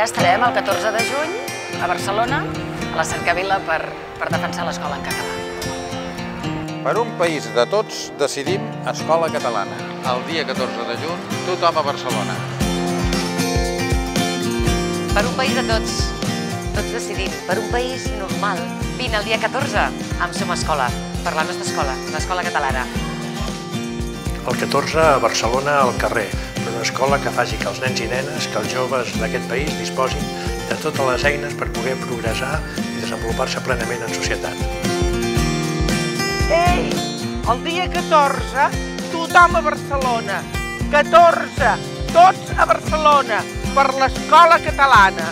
estarem el 14 de juny a Barcelona, a la Cercavila, per defensar l'escola en català. Per un país de tots decidim Escola Catalana. El dia 14 de juny, tothom a Barcelona. Per un país de tots decidim. Per un país normal. Vine el dia 14 amb Som Escola, per la nostra escola, l'escola catalana. El 14 a Barcelona al carrer, per una escola que faci que els nens i nenes, que els joves d'aquest país disposin de totes les eines per poder progressar i desenvolupar-se plenament en societat. Ei, el dia 14, tothom a Barcelona. 14, tots a Barcelona, per l'escola catalana.